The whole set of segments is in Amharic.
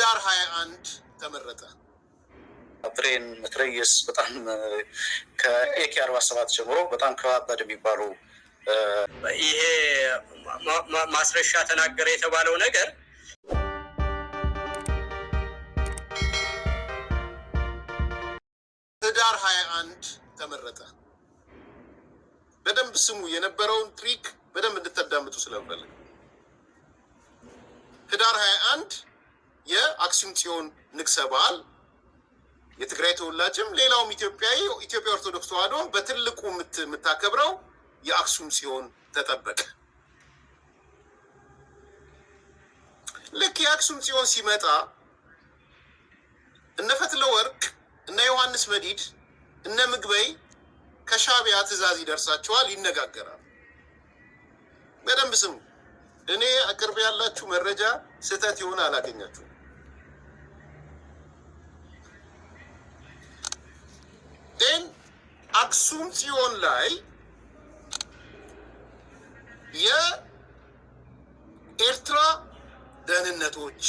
ህዳር 21 ተመረጠ። ብሬን መትረየስ በጣም ከኤኬ 47 ጀምሮ በጣም ከባድ የሚባሉ ይሄ ማስረሻ ተናገረ የተባለው ነገር ህዳር 21 ተመረጠ። በደንብ ስሙ፣ የነበረውን ትሪክ በደንብ እንድታዳምጡ ስለምፈልግ። ህዳር 21 የአክሱም ጽዮን ንግሰ በዓል የትግራይ ተወላጅም ሌላውም ኢትዮጵያዊ ኢትዮጵያ ኦርቶዶክስ ተዋሕዶ በትልቁ የምታከብረው የአክሱም ጽዮን ተጠበቀ። ልክ የአክሱም ጽዮን ሲመጣ እነ ፈትለ ወርቅ እነ ዮሐንስ መዲድ እነ ምግበይ ከሻዕቢያ ትእዛዝ ይደርሳቸዋል፣ ይነጋገራሉ። በደንብ ስሙ። እኔ አቅርቤ ያላችሁ መረጃ ስህተት ይሆን አላገኛችሁም። ግን አክሱም ጽዮን ላይ የኤርትራ ደህንነቶች፣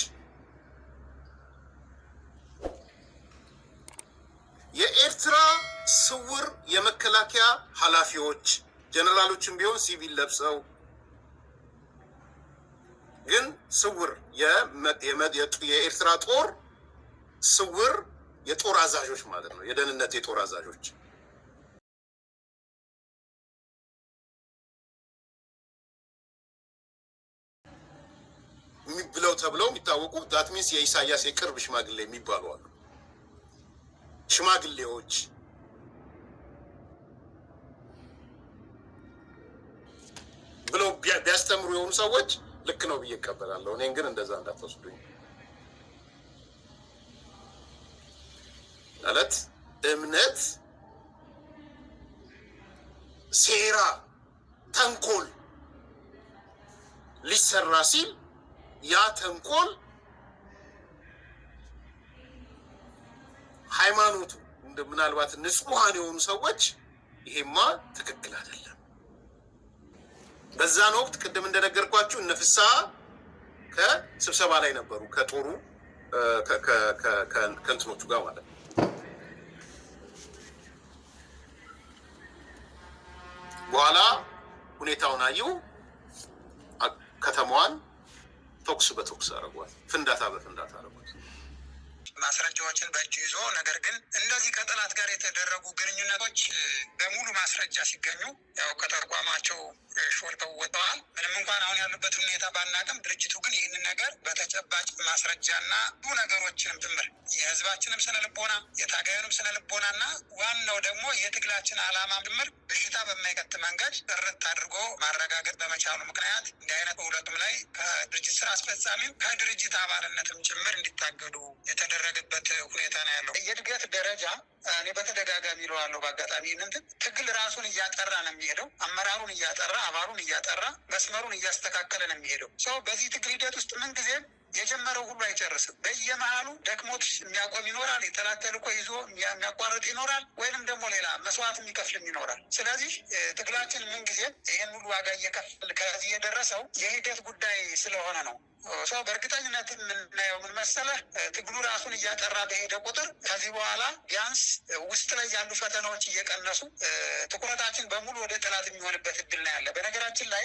የኤርትራ ስውር የመከላከያ ኃላፊዎች ጀነራሎችን ቢሆን ሲቪል ለብሰው ግን ስውር የኤርትራ ጦር ስውር የጦር አዛዦች ማለት ነው። የደህንነት የጦር አዛዦች ብለው ተብለው የሚታወቁ ዳት ሚንስ የኢሳያስ የቅርብ ሽማግሌ የሚባሉ አሉ። ሽማግሌዎች ብለው ቢያስተምሩ የሆኑ ሰዎች ልክ ነው ብዬ እቀበላለሁ። እኔን ግን እንደዛ እንዳትወስዱኝ። ማለት እምነት፣ ሴራ፣ ተንኮል ሊሰራ ሲል ያ ተንኮል ሃይማኖቱ ምናልባት ንጹሐን የሆኑ ሰዎች ይሄማ ትክክል አይደለም። በዛን ወቅት ቅድም እንደነገርኳችሁ እነ ፍስሐ ከስብሰባ ላይ ነበሩ፣ ከጦሩ ከእንትኖቹ ጋር ማለት ነው። በኋላ ሁኔታውን አዩ፣ ከተማዋን ተኩስ በተኩስ አረጓት፣ ፍንዳታ በፍንዳታ አረጓት። ማስረጃዎችን በእጅ ይዞ ነገር ግን እነዚህ ከጠላት ጋር የተደረጉ ግንኙነቶች በሙሉ ማስረጃ ሲገኙ ያው ከተቋማቸው ሾልከው ወጥተዋል። ምንም እንኳን አሁን ያሉበት ሁኔታ ባናቅም ድርጅቱ ግን ይህንን ነገር በተጨባጭ ማስረጃና ብዙ ነገሮችንም ጭምር የህዝባችንም ስነ ልቦና የታጋዩንም ስነ ልቦና እና ዋናው ደግሞ የትግላችን ዓላማ ጭምር በሽታ በማይከት መንገድ ጥርት አድርጎ ማረጋገጥ በመቻሉ ምክንያት እንዲህ አይነት በሁለቱም ላይ ከድርጅት ስራ አስፈጻሚም ከድርጅት አባልነትም ጭምር እንዲታገዱ የተደረገበት ሁኔታ ነው ያለው። የእድገት ደረጃ እኔ በተደጋጋሚ ይለዋለሁ። በአጋጣሚ ይህንን ትግል ራሱን እያጠራ ነው የሚሄደው። አመራሩን እያጠራ፣ አባሉን እያጠራ፣ መስመሩን እያስተካከለ ነው የሚሄደው። ሰው በዚህ ትግል ሂደት ውስጥ ምንጊዜም የጀመረው ሁሉ አይጨርስም። በየመሃሉ ደክሞት የሚያቆም ይኖራል፣ የጠላት ተልዕኮ ይዞ የሚያቋርጥ ይኖራል፣ ወይንም ደግሞ ሌላ መስዋዕት የሚከፍልም ይኖራል። ስለዚህ ትግላችን ምንጊዜም ይህን ሁሉ ዋጋ እየከፍል ከዚህ የደረሰው የሂደት ጉዳይ ስለሆነ ነው። ሰው በእርግጠኝነት የምናየው ምን መሰለህ፣ ትግሉ ራሱን እያጠራ በሄደ ቁጥር ከዚህ በኋላ ቢያንስ ውስጥ ላይ ያሉ ፈተናዎች እየቀነሱ ትኩረታችን በሙሉ ወደ ጠላት የሚሆንበት እድል ነው ያለ። በነገራችን ላይ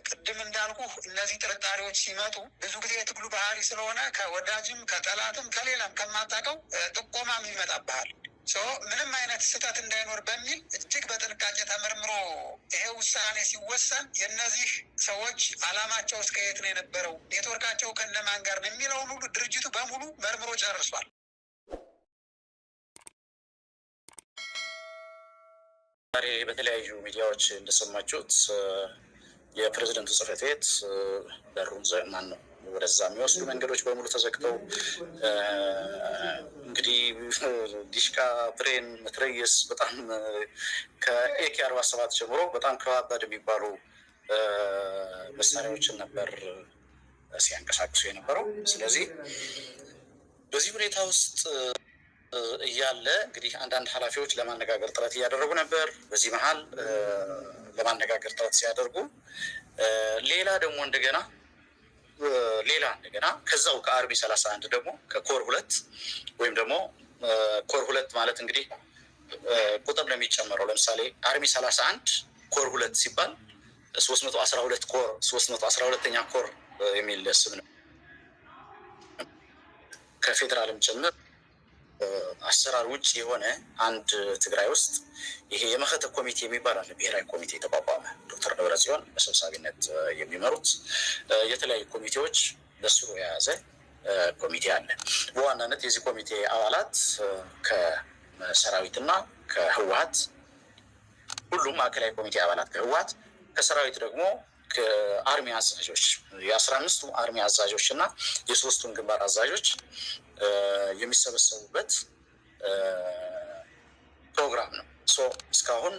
ቅድም እንዳልኩ እነዚህ ጥርጣሬዎች ሲመጡ ብዙ ጊዜ የትግሉ ባህሪ ስለሆነ ከወዳጅም ከጠላትም ከሌላም ከማታውቀው ጥቆማም ይመጣብሃል። ምንም አይነት ስህተት እንዳይኖር በሚል እጅግ በጥንቃቄ ተመርምሮ ይሄ ውሳኔ ሲወሰን የእነዚህ ሰዎች አላማቸው እስከ የት ነው የነበረው፣ ኔትወርካቸው ከነማን ጋር ነው የሚለውን ሁሉ ድርጅቱ በሙሉ መርምሮ ጨርሷል። ዛሬ በተለያዩ ሚዲያዎች እንደሰማችሁት የፕሬዝደንቱ ጽሕፈት ቤት በሩን ማን ነው ወደዛ የሚወስዱ መንገዶች በሙሉ ተዘግተው እንግዲህ ዲሽቃ፣ ብሬን፣ መትረየስ በጣም ከኤኬ 47 ጀምሮ በጣም ከባድ የሚባሉ መሳሪያዎችን ነበር ሲያንቀሳቅሱ የነበረው። ስለዚህ በዚህ ሁኔታ ውስጥ እያለ እንግዲህ አንዳንድ ኃላፊዎች ለማነጋገር ጥረት እያደረጉ ነበር። በዚህ መሀል ለማነጋገር ጥረት ሲያደርጉ ሌላ ደግሞ እንደገና ሌላ እንደገና ከዛው ከአርሚ 31 ደግሞ ከኮር 2 ወይም ደግሞ ኮር 2 ማለት እንግዲህ ቁጥር ነው የሚጨመረው። ለምሳሌ አርሚ 31 ኮር 2 ሲባል 312 ኮር 312ኛ ኮር የሚል ስም ነው። ከፌዴራልም ጭምር አሰራር ውጭ የሆነ አንድ ትግራይ ውስጥ ይሄ የመኸተ ኮሚቴ የሚባል አለ። ብሔራዊ ኮሚቴ የተቋቋመ ዶክተር ደብረጽዮን በሰብሳቢነት የሚመሩት የተለያዩ ኮሚቴዎች በስሩ የያዘ ኮሚቴ አለ። በዋናነት የዚህ ኮሚቴ አባላት ከሰራዊትና ከህወሀት ሁሉም ማዕከላዊ ኮሚቴ አባላት ከህወሀት ከሰራዊት ደግሞ ከአርሚ አዛዦች የ15ቱ አርሚ አዛዦች እና የ3ቱን ግንባር አዛዦች የሚሰበሰቡበት ፕሮግራም ነው። እስካሁን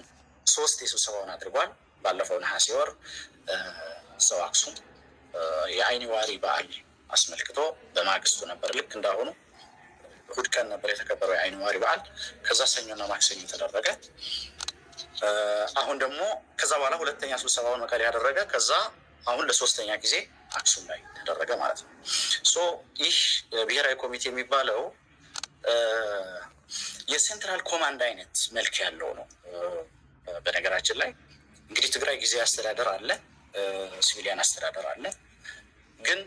3 የስብሰባውን አድርጓል። ባለፈው ነሐሴ ወር ሰው አክሱም የአይኒ ዋሪ በዓል አስመልክቶ በማግስቱ ነበር፣ ልክ እንዳሁኑ እሑድ ቀን ነበር የተከበረው የአይኒ ዋሪ በዓል። ከዛ ሰኞና ማክሰኞ ተደረገ። አሁን ደግሞ ከዛ በኋላ ሁለተኛ ስብሰባውን መቀሌ ያደረገ። ከዛ አሁን ለሶስተኛ ጊዜ አክሱም ላይ ተደረገ ማለት ነው። ይህ ብሔራዊ ኮሚቴ የሚባለው የሴንትራል ኮማንድ አይነት መልክ ያለው ነው። በነገራችን ላይ እንግዲህ ትግራይ ጊዜ አስተዳደር አለ፣ ሲቪሊያን አስተዳደር አለ። ግን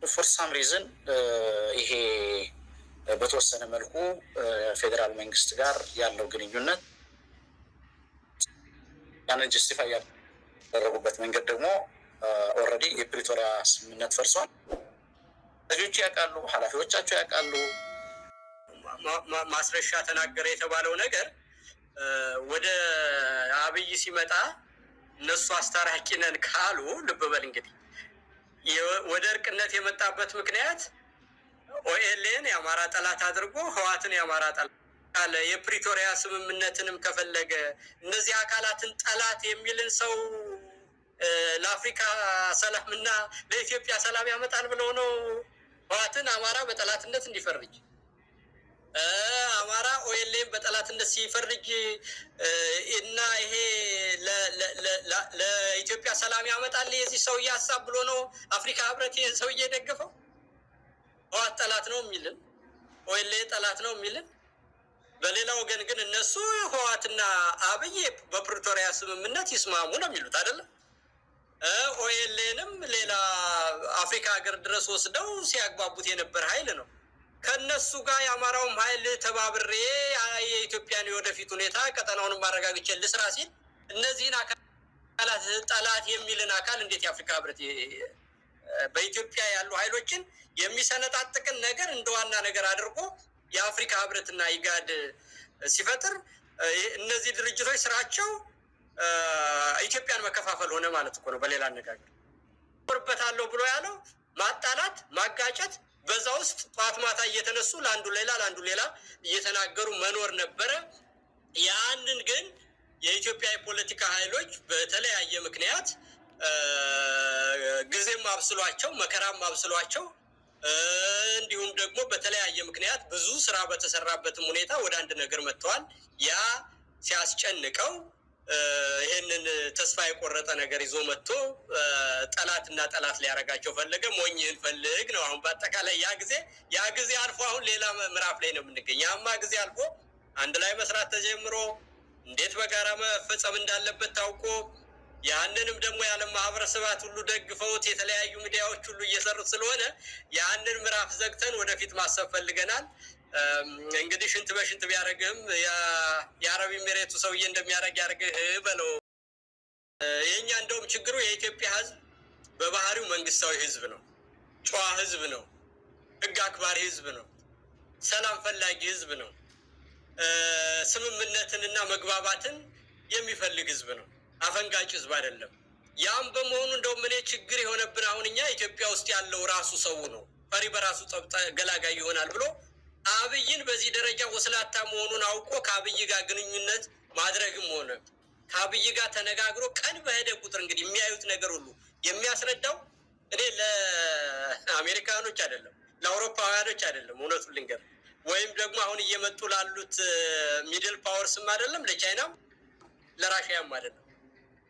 ፎር ሳም ሪዝን ይሄ በተወሰነ መልኩ ፌዴራል መንግስት ጋር ያለው ግንኙነት ያንን ጀስቲፋይ ያደረጉበት መንገድ ደግሞ ኦልሬዲ የፕሪቶሪያ ስምምነት ፈርሷል። ልጆቹ ያውቃሉ፣ ኃላፊዎቻቸው ያውቃሉ። ማስረሻ ተናገረ የተባለው ነገር ወደ አብይ ሲመጣ እነሱ አስታራቂ ነን ካሉ ልብ በል እንግዲህ ወደ እርቅነት የመጣበት ምክንያት ኦኤልኤን የአማራ ጠላት አድርጎ ህዋትን የአማራ ጠላት አለ። የፕሪቶሪያ ስምምነትንም ከፈለገ እነዚህ አካላትን ጠላት የሚልን ሰው ለአፍሪካ ሰላምና ለኢትዮጵያ ሰላም ያመጣል ብለው ነው ህዋትን አማራ በጠላትነት እንዲፈርጅ አማራ ኦኤልኤን በጠላትነት ሲፈርጅ እና ይሄ ለኢትዮጵያ ሰላም ያመጣል የዚህ ሰውዬ ሀሳብ ብሎ ነው አፍሪካ ህብረት ይህን ሰውዬ የደገፈው። ህዋት ጠላት ነው የሚልን ኦኤልኤን ጠላት ነው የሚልን፣ በሌላ ወገን ግን እነሱ ህዋትና አብይ በፕሪቶሪያ ስምምነት ይስማሙ ነው የሚሉት አይደለም። ኦኤልኤንም ሌላ አፍሪካ ሀገር ድረስ ወስደው ሲያግባቡት የነበር ኃይል ነው። ከነሱ ጋር የአማራውም ኃይል ተባብሬ የኢትዮጵያን የወደፊት ሁኔታ ቀጠናውንም ማረጋግጬ ልስራ ሲል እነዚህን አካላት ጠላት የሚልን አካል እንዴት የአፍሪካ ህብረት በኢትዮጵያ ያሉ ኃይሎችን የሚሰነጣጥቅን ነገር እንደ ዋና ነገር አድርጎ የአፍሪካ ህብረትና ኢጋድ ሲፈጥር እነዚህ ድርጅቶች ስራቸው ኢትዮጵያን መከፋፈል ሆነ ማለት እኮ ነው። በሌላ አነጋገር ወርበታለሁ ብሎ ያለው ማጣላት፣ ማጋጨት፣ በዛ ውስጥ ጠዋት ማታ እየተነሱ ለአንዱ ሌላ እየተናገሩ መኖር ነበረ። ያንን ግን የኢትዮጵያ የፖለቲካ ኃይሎች በተለያየ ምክንያት ጊዜም አብስሏቸው መከራም አብስሏቸው እንዲሁም ደግሞ በተለያየ ምክንያት ብዙ ስራ በተሰራበትም ሁኔታ ወደ አንድ ነገር መጥተዋል። ያ ሲያስጨንቀው ይህንን ተስፋ የቆረጠ ነገር ይዞ መጥቶ ጠላትና ጠላት ሊያረጋቸው ፈለገ። ሞኝህን ፈልግ ነው። አሁን በአጠቃላይ ያ ጊዜ አልፎ አሁን ሌላ ምዕራፍ ላይ ነው የምንገኝ። ያማ ጊዜ አልፎ አንድ ላይ መስራት ተጀምሮ እንዴት በጋራ መፈጸም እንዳለበት ታውቆ ያንንም ደግሞ የዓለም ማህበረሰባት ሁሉ ደግፈውት የተለያዩ ሚዲያዎች ሁሉ እየሰሩት ስለሆነ ያንን ምዕራፍ ዘግተን ወደፊት ማሰብ ፈልገናል። እንግዲህ ሽንት በሽንት ቢያደርግህም የአረብ ኤሚሬቱ ሰውዬ እንደሚያደርግ ያደርግህ በለው። የእኛ እንደውም ችግሩ የኢትዮጵያ ህዝብ በባህሪው መንግስታዊ ህዝብ ነው፣ ጨዋ ህዝብ ነው፣ ህግ አክባሪ ህዝብ ነው፣ ሰላም ፈላጊ ህዝብ ነው፣ ስምምነትንና መግባባትን የሚፈልግ ህዝብ ነው፣ አፈንጋጭ ህዝብ አይደለም። ያም በመሆኑ እንደውም እኔ ችግር የሆነብን አሁን እኛ ኢትዮጵያ ውስጥ ያለው ራሱ ሰው ነው። ፈሪ በራሱ ገላጋይ ይሆናል ብሎ አብይን በዚህ ደረጃ ወስላታ መሆኑን አውቆ ከአብይ ጋር ግንኙነት ማድረግም ሆነ ከአብይ ጋር ተነጋግሮ ቀን በሄደ ቁጥር እንግዲህ የሚያዩት ነገር ሁሉ የሚያስረዳው እኔ ለአሜሪካኖች አይደለም፣ ለአውሮፓውያኖች አይደለም፣ እውነቱን ልንገር፣ ወይም ደግሞ አሁን እየመጡ ላሉት ሚድል ፓወርስም አይደለም፣ ለቻይናም ለራሽያም አይደለም።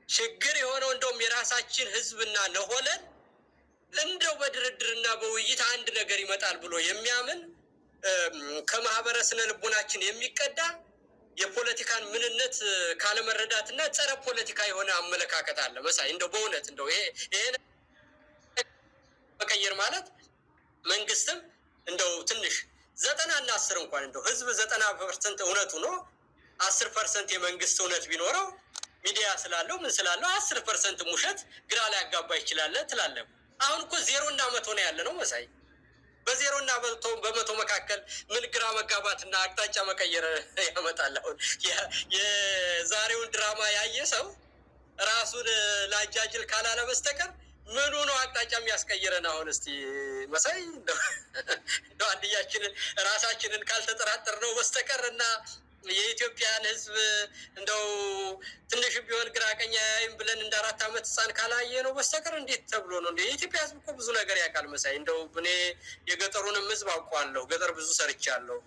ችግር የሆነው እንደውም የራሳችን ህዝብና ነሆለን እንደው በድርድርና በውይይት አንድ ነገር ይመጣል ብሎ የሚያምን ከማህበረ ስነ ልቦናችን የሚቀዳ የፖለቲካን ምንነት ካለመረዳትና ጸረ ፖለቲካ የሆነ አመለካከት አለ መሳይ። እንደው በእውነት እንደው ይሄ መቀየር ማለት መንግስትም እንደው ትንሽ 90 እና 10 እንኳን እንደው ህዝብ 90% እውነቱ ነው 10% የመንግስት እውነት ቢኖረው ሚዲያ ስላለው ምን ስላለው 10% ውሸት ግራ ላይ ያጋባ ይችላል ትላለህ። አሁን እኮ 0 እና 100 ነው ያለ ነው መሳይ። በ0 እና 100 መካከል ምን ግራ መጋባትና አቅጣጫ መቀየር ያመጣል? አሁን የዛሬውን ድራማ ያየ ሰው ራሱን ላጃጅል ካላለ በስተቀር ምኑ ነው አቅጣጫ የሚያስቀይረን? አሁን እስቲ መሳይ እንደው አንድያችንን ራሳችንን ካልተጠራጠር ነው በስተቀር እና የኢትዮጵያን ህዝብ እንደው ትንሽ ቢሆን ግራ ቀኝ አያይም ብለን እንደ 4 ዓመት ህፃን ካላየ ነው በስተቀር እንዴት ተብሎ ነው? እንደ የኢትዮጵያ ህዝብ እኮ ብዙ ነገር ያውቃል መሳይ። እንደው እኔ የገጠሩንም ህዝብ አውቀዋለሁ። ገጠር ብዙ ሰርቻለሁ።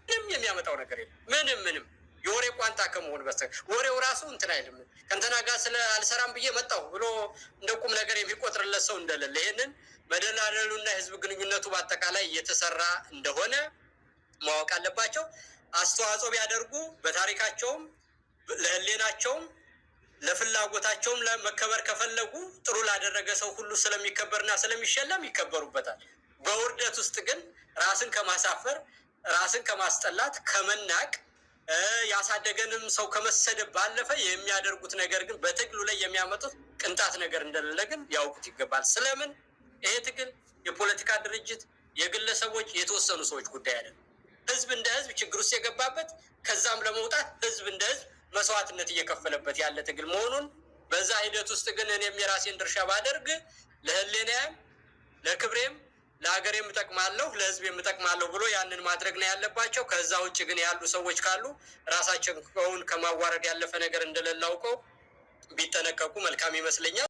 ምንም የሚያመጣው ነገር የለም። ምንም የወሬ ቋንጣ ከመሆን በስተቀር ወሬው ራሱ እንትን አይልም። ከእንትና ጋር ስለ አልሰራም ብዬ መጣሁ ብሎ እንደ ቁም ነገር የሚቆጥርለት ሰው እንደሌለ ይሄንን መደላደሉና የህዝብ ግንኙነቱ በአጠቃላይ እየተሰራ እንደሆነ ማወቅ አለባቸው። አስተዋጽኦ ቢያደርጉ በታሪካቸውም ለህሌናቸውም ለፍላጎታቸውም ለመከበር ከፈለጉ ጥሩ ላደረገ ሰው ሁሉ ስለሚከበርና ስለሚሸለም ይከበሩበታል። በውርደት ውስጥ ግን ራስን ከማሳፈር ራስን ከማስጠላት ከመናቅ ያሳደገንም ሰው ከመሰደብ ባለፈ የሚያደርጉት ነገር ግን በትግሉ ላይ የሚያመጡት ቅንጣት ነገር እንደሌለ ግን ያውቁት ይገባል። ስለምን ይሄ ትግል የፖለቲካ ድርጅት የግለሰቦች የተወሰኑ ሰዎች ጉዳይ አይደለም። ህዝብ እንደ ህዝብ ችግር ውስጥ የገባበት ከዛም ለመውጣት ህዝብ እንደ ህዝብ መስዋዕትነት እየከፈለበት ያለ ትግል መሆኑን በዛ ሂደት ውስጥ ግን እኔም የራሴን ድርሻ ባደርግ ለህሌናዬም ለክብሬም ለሀገሬም እጠቅማለሁ ለህዝቤም እጠቅማለሁ ብሎ ያንን ማድረግ ነው ያለባቸው። ከዛ ውጭ ግን ያሉ ሰዎች ካሉ ራሳቸውን ከማዋረድ ያለፈ ነገር እንደሌለ አውቀው ቢጠነቀቁ መልካም ይመስለኛል።